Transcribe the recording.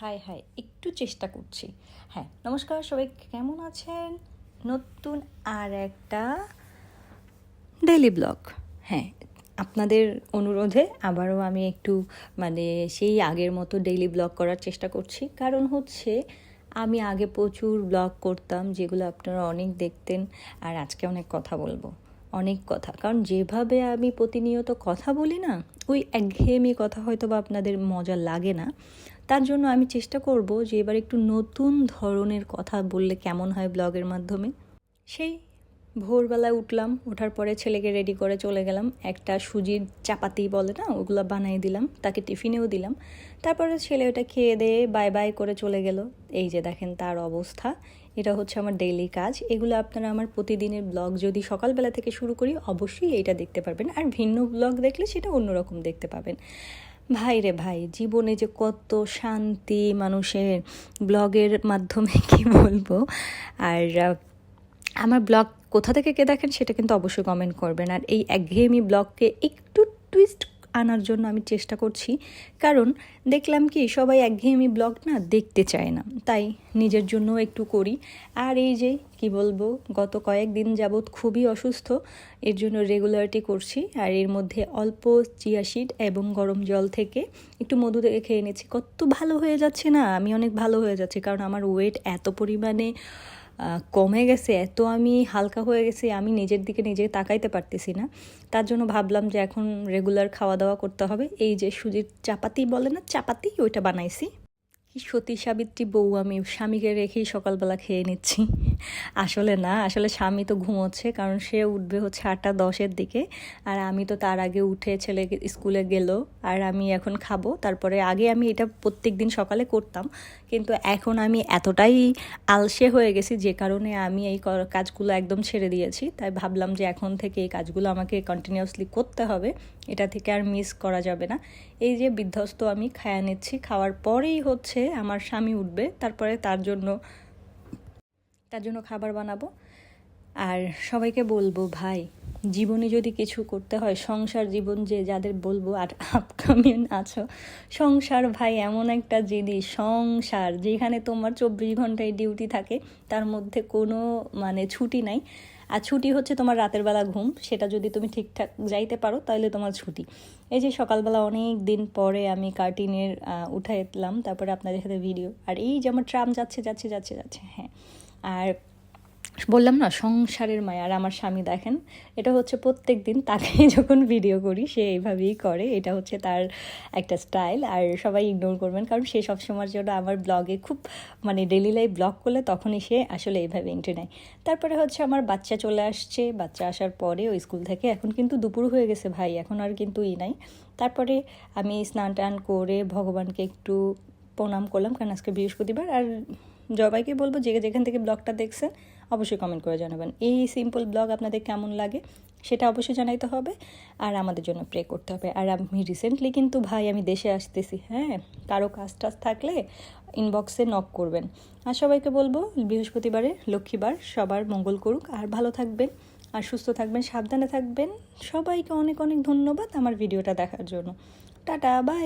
High high একটু চেষ্টা করছি। হ্যাঁ, নমস্কার, সবাই কেমন আছেন? নতুন আর একটা ডেইলি ব্লগ। হ্যাঁ, আপনাদের অনুরোধে আবারও আমি একটু সেই আগের মতো ডেইলি ব্লগ করার চেষ্টা করছি। কারণ হচ্ছে আমি আগে প্রচুর ব্লগ করতাম, যেগুলো আপনারা অনেক দেখতেন। আর আজকে অনেক কথা বলবো, অনেক কথা। কারণ যেভাবে আমি প্রতিনিয়ত কথা বলি না, ওই একঘেয়েমি কথা হয়তো বা আপনাদের মজা লাগে না। তার জন্য আমি চেষ্টা করব যে এবার একটু নতুন ধরনের কথা বললে কেমন হয় ব্লগের মাধ্যমে। সেই ভোরবেলায় উঠলাম, ওঠার পরে ছেলেকে রেডি করে চলে গেলাম। একটা সুজির চাপাতি বলে না, ওগুলো বানিয়ে দিলাম, তাকে টিফিনেও দিলাম। তারপরে ছেলে ওটা খেয়ে দিয়ে বাই বাই করে চলে গেল। এই যে দেখেন তার অবস্থা। এটা হচ্ছে আমার ডেইলি কাজ। এগুলো আপনারা আমার প্রতিদিনের ব্লগ যদি সকালবেলা থেকে শুরু করি, অবশ্যই এইটা দেখতে পারবেন। আর ভিন্ন ব্লগ দেখলে সেটা অন্যরকম দেখতে পাবেন। ভাই রে ভাই, জীবনে যে কত শান্তি মানুষের ব্লগের মাধ্যমে কি বলবো। আর আমার ব্লগ কোথা থেকে কে দেখেন সেটা কিন্তু অবশ্যই কমেন্ট করবেন। আর এই একঘেয়েমি ব্লগকে একটু টুইস্ট আনার জন্য আমি চেষ্টা করছি। কারণ দেখলাম কি সবাই একঘেয়েমি ব্লগ না দেখতে চায় না, তাই নিজের জন্য একটু করি। আর এই যে কি বলবো, গত কয়েকদিন যাবৎ খুবই অসুস্থ, এর জন্য রেগুলারিটি করছি। আর এর মধ্যে অল্প চিয়া সিড এবং গরম জল থেকে একটু মধু থেকে খেয়ে নিচ্ছি। কত ভালো হয়ে যাচ্ছে না, আমি অনেক ভালো হয়ে যাচ্ছি। কারণ আমার ওয়েট এত পরিমাণে কমে গেছে, এত আমি হালকা হয়ে গেছি, আমি নিজের দিকে নিজে তাকাইতে পারতেছি না। তার জন্য ভাবলাম যে এখন রেগুলার খাওয়া দাওয়া করতে হবে। এই যে সুজির চাপাতি বলে না, চাপাতি, ওইটা বানাইছি। কি সতী সাবিত্রী বউ আমি, স্বামীকে রেখেই সকালবেলা খেয়ে নিচ্ছি। আসলে না, আসলে স্বামী তো ঘুমোচ্ছে, কারণ সে উঠবে হচ্ছে 8টা 10-এর দিকে। আর আমি তো তার আগে উঠে ছেলে স্কুলে গেল। আর আমি এখন খাবো। তারপরে আগে আমি এটা প্রত্যেক দিন সকালে করতাম, কিন্তু এখন আমি এতটাই আলসে হয়ে গেছি যে কারণে আমি এই কাজগুলো একদম ছেড়ে দিয়েছি। তাই ভাবলাম যে এখন থেকে এই কাজগুলো আমাকে কন্টিনিউয়াসলি করতে হবে, এটা থেকে আর মিস করা যাবে না। এই যে বিধ্বস্ত আমি খায়া নিচ্ছি, খাওয়ার পরেই হচ্ছে আমার স্বামী উঠবে, তারপরে তার জন্য খাবার বানাবো। আর সবাইকে বলবো, ভাই জীবনে যদি কিছু করতে হয়, সংসার জীবন যে যাদের বলবো আর আপকামিং আছো, সংসার ভাই এমন একটা জিনিস, সংসার যেখানে তোমার 24 ঘন্টায় ডিউটি থাকে, তার মধ্যে কোনো ছুটি নাই। আর ছুটি হচ্ছে তোমার রাতের বেলা ঘুম, সেটা যদি তুমি ঠিকঠাক যাইতে পারো তাহলে তোমার ছুটি। এই যে সকালবেলা অনেক দিন পরে আমি কার্টিনের উঠাইলাম, তারপরে আপনাদের সাথে ভিডিও। আর এই যে আমার ট্রাম যাচ্ছে যাচ্ছে যাচ্ছে যাচ্ছে, হ্যাঁ। আর বললাম না সংসারের মায়া। আর আমার স্বামী দেখেন, এটা হচ্ছে প্রত্যেক দিন তাকে যখন ভিডিও করি সে এইভাবেই করে, এটা হচ্ছে তার একটা স্টাইল। আর সবাই ইগনোর করবেন, কারণ সে সবসময়ের জন্য আমার ব্লগে খুব ডেলি লাইফ ব্লগ করলে তখনই সে আসলে এইভাবে এন্ট্রি নেয়। তারপরে হচ্ছে আমার বাচ্চা চলে আসছে, বাচ্চা আসার পরে ওই স্কুল থেকে, এখন কিন্তু দুপুর হয়ে গেছে ভাই, এখন আর কিন্তু নাই। তারপরে আমি স্নান টান করে ভগবানকে একটু প্রণাম করলাম, কারণ আজকে বৃহস্পতিবার। আর সবাইকে বলবো যে যেখান থেকে ব্লগটা দেখছেন অবশ্যই কমেন্ট করে জানাবেন এই সিম্পল ব্লগ আপনাদের কেমন লাগে, সেটা অবশ্যই জানাইতে হবে। আর আমাদের জন্য প্রে করতে হবে। আর আমি রিসেন্টলি কিন্তু ভাই আমি দেশে আসতেছি, হ্যাঁ। কারো কাজ টাজ থাকলে ইনবক্সে নক করবেন। আর সবাইকে বলবো বৃহস্পতিবারে লক্ষ্মীবার সবার মঙ্গল করুক। আর ভালো থাকবেন, আর সুস্থ থাকবেন, সাবধানে থাকবেন। সবাইকে অনেক অনেক ধন্যবাদ আমার ভিডিওটা দেখার জন্য। Tata, by.